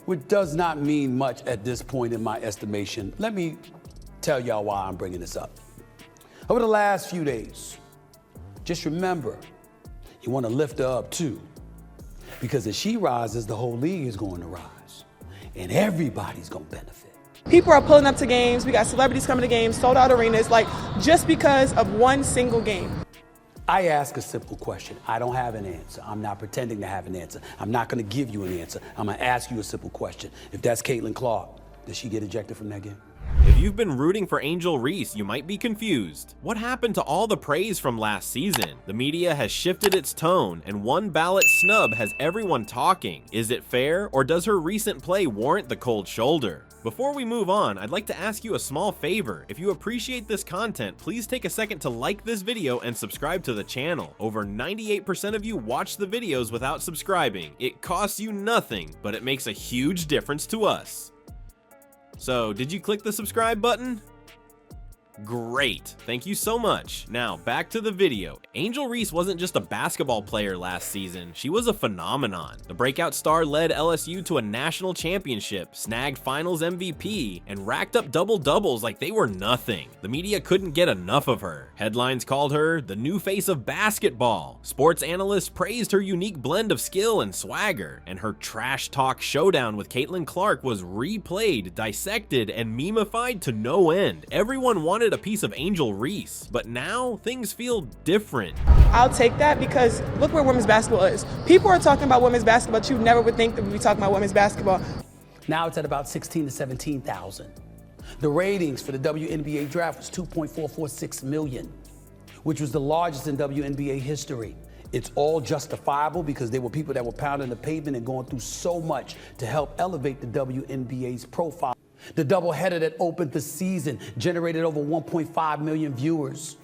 which does not mean much at this point in my estimation. Let me tell y'all why I'm bringing this up. Over the last few days, just remember, you want to lift her up too, because as she rises, the whole league is going to rise, and everybody's going to benefit. People are pulling up to games. We got celebrities coming to games, sold out arenas, like just because of one single game. I ask a simple question. I don't have an answer. I'm not pretending to have an answer. I'm not going to give you an answer. I'm going to ask you a simple question. If that's Caitlin Clark, does she get ejected from that game? If you've been rooting for Angel Reese, you might be confused. What happened to all the praise from last season? The media has shifted its tone, and one ballot snub has everyone talking. Is it fair, or does her recent play warrant the cold shoulder? Before we move on, I'd like to ask you a small favor. If you appreciate this content, please take a second to like this video and subscribe to the channel. Over 98% of you watch the videos without subscribing. It costs you nothing, but it makes a huge difference to us. So, did you click the subscribe button? Great, thank you so much. Now, back to the video. Angel Reese wasn't just a basketball player last season, she was a phenomenon. The breakout star led LSU to a national championship, snagged finals MVP, and racked up double-doubles like they were nothing. The media couldn't get enough of her. Headlines called her the new face of basketball. Sports analysts praised her unique blend of skill and swagger, and her trash talk showdown with Caitlin Clark was replayed, dissected, and memeified to no end. Everyone wanted a piece of Angel Reese, but now things feel different. I'll take that because look where women's basketball is. People are talking about women's basketball, but you never would think that we'd be talking about women's basketball. Now it's at about 16 to 17,000. The ratings for the WNBA draft was 2.446 million, which was the largest in WNBA history. It's all justifiable because there were people that were pounding the pavement and going through so much to help elevate the WNBA's profile. The doubleheader that opened the season generated over 1.5 million viewers,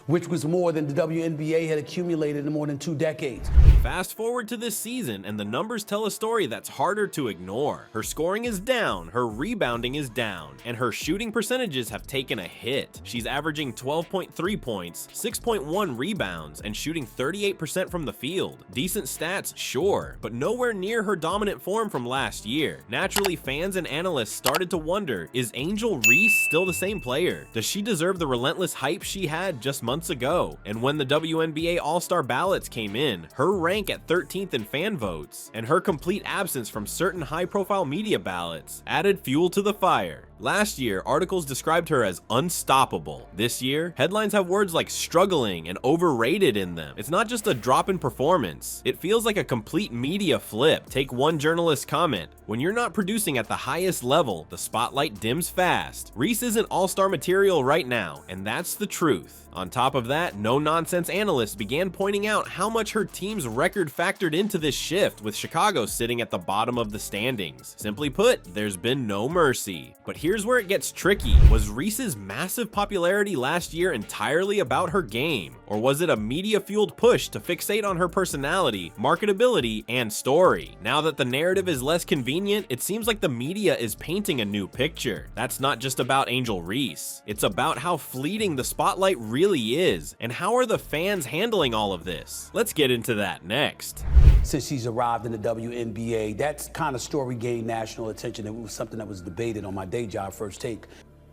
which was more than the WNBA had accumulated in more than 2 decades. Fast forward to this season, and the numbers tell a story that's harder to ignore. Her scoring is down, her rebounding is down, and her shooting percentages have taken a hit. She's averaging 12.3 points, 6.1 rebounds, and shooting 38% from the field. Decent stats, sure, but nowhere near her dominant form from last year. Naturally, fans and analysts started to wonder, is Angel Reese still the same player? Does she deserve the relentless hype she had just months ago? And when the WNBA All-Star ballots came in, her rank at 13th in fan votes, and her complete absence from certain high-profile media ballots added fuel to the fire. Last year, articles described her as unstoppable. This year, headlines have words like struggling and overrated in them. It's not just a drop in performance. It feels like a complete media flip. Take one journalist's comment. When you're not producing at the highest level, the spotlight dims fast. Reese isn't all-star material right now, and that's the truth. On top of that, no-nonsense analysts began pointing out how much her team's record factored into this shift, with Chicago sitting at the bottom of the standings. Simply put, there's been no mercy. But here's where it gets tricky. Was Reese's massive popularity last year entirely about her game? Or was it a media-fueled push to fixate on her personality, marketability, and story? Now that the narrative is less convenient, it seems like the media is painting a new picture. That's not just about Angel Reese. It's about how fleeting the spotlight really is, and how are the fans handling all of this? Let's get into that next. Since she's arrived in the WNBA, that kind of story gained national attention. It was something that was debated on my day job, First Take.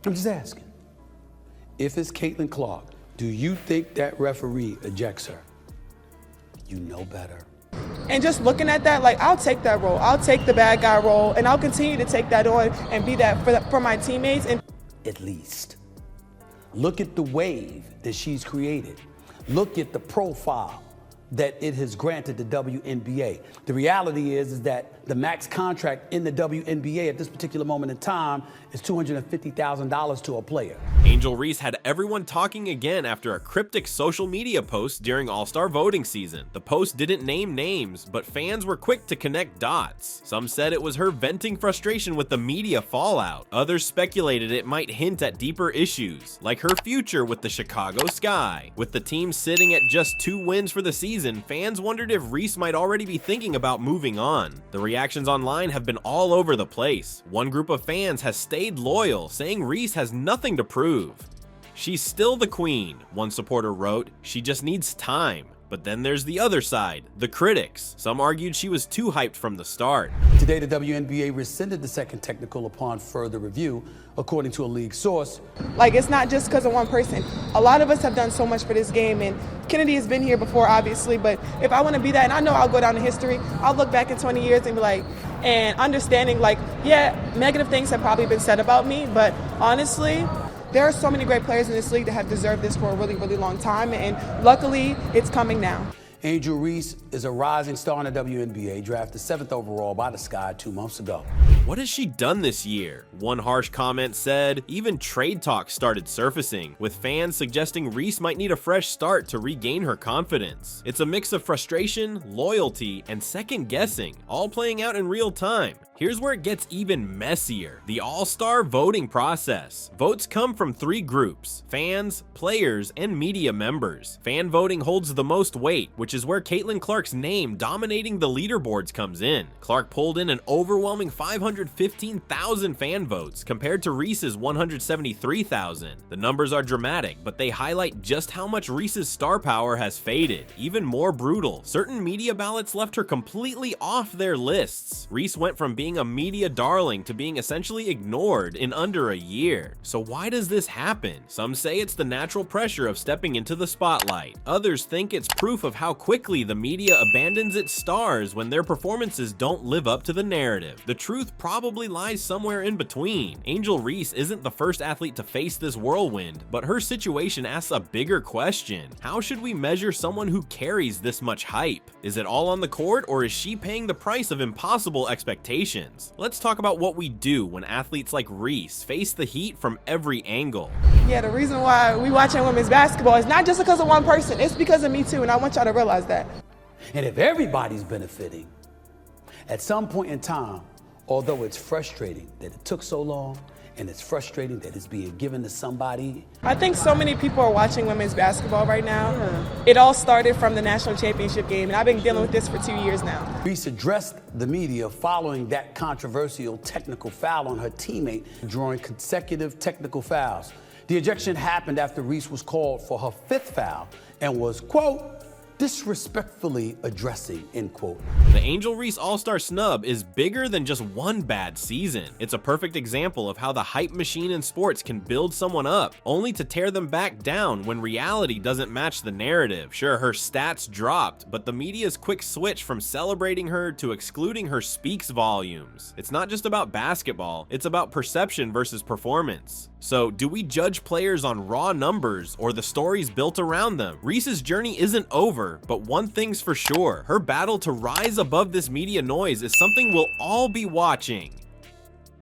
I'm just asking, if it's Caitlin Clark, do you think that referee ejects her? You know better. And just looking at that, like, I'll take that role. I'll take the bad guy role, and I'll continue to take that on and be that for my teammates. And at least. Look at the wave that she's created. Look at the profile that it has granted the WNBA. The reality is that the max contract in the WNBA at this particular moment in time is $250,000 to a player. Angel Reese had everyone talking again after a cryptic social media post during All-Star voting season. The post didn't name names, but fans were quick to connect dots. Some said it was her venting frustration with the media fallout. Others speculated it might hint at deeper issues, like her future with the Chicago Sky. With the team sitting at just 2 wins for the season, fans wondered if Reese might already be thinking about moving on. The reactions online have been all over the place. One group of fans has stayed loyal, saying Reese has nothing to prove. She's still the queen, one supporter wrote. She just needs time. But then there's the other side, the critics. Some argued she was too hyped from the start. Today, the WNBA rescinded the second technical upon further review, according to a league source. Like, it's not just because of one person. A lot of us have done so much for this game, and Kennedy has been here before, obviously, but if I want to be that, and I know I'll go down in history, I'll look back in 20 years and be like, and understanding, like, yeah, negative things have probably been said about me, but honestly, there are so many great players in this league that have deserved this for a really, really long time, and luckily, it's coming now. Angel Reese is a rising star in the WNBA, drafted 7th overall by the Sky 2 months ago. What has she done this year? One harsh comment said, even trade talks started surfacing, with fans suggesting Reese might need a fresh start to regain her confidence. It's a mix of frustration, loyalty, and second guessing, all playing out in real time. Here's where it gets even messier. The All-Star voting process. Votes come from 3 groups: fans, players, and media members. Fan voting holds the most weight, which is where Caitlin Clark's name dominating the leaderboards comes in. Clark pulled in an overwhelming 515,000 fan votes compared to Reese's 173,000. The numbers are dramatic, but they highlight just how much Reese's star power has faded. Even more brutal, certain media ballots left her completely off their lists. Reese went from being a media darling to being essentially ignored in under a year. So why does this happen? Some say it's the natural pressure of stepping into the spotlight. Others think it's proof of how quickly the media abandons its stars when their performances don't live up to the narrative. The truth probably lies somewhere in between. Angel Reese isn't the first athlete to face this whirlwind, but her situation asks a bigger question. How should we measure someone who carries this much hype? Is it all on the court, or is she paying the price of impossible expectations? Let's talk about what we do when athletes like Reese face the heat from every angle. Yeah, the reason why we watching women's basketball is not just because of one person, it's because of me too, and I want y'all to realize that. And if everybody's benefiting, at some point in time, although it's frustrating that it took so long, and it's frustrating that it's being given to somebody. I think so many people are watching women's basketball right now. It all started from the national championship game, and I've been dealing with this for 2 years now. Reese addressed the media following that controversial technical foul on her teammate, drawing consecutive technical fouls. The ejection happened after Reese was called for her 5th foul and was, quote, disrespectfully addressing, end quote. The Angel Reese All-Star snub is bigger than just one bad season. It's a perfect example of how the hype machine in sports can build someone up, only to tear them back down when reality doesn't match the narrative. Sure, her stats dropped, but the media's quick switch from celebrating her to excluding her speaks volumes. It's not just about basketball, it's about perception versus performance. So, do we judge players on raw numbers or the stories built around them? Reese's journey isn't over, but one thing's for sure, her battle to rise above this media noise is something we'll all be watching.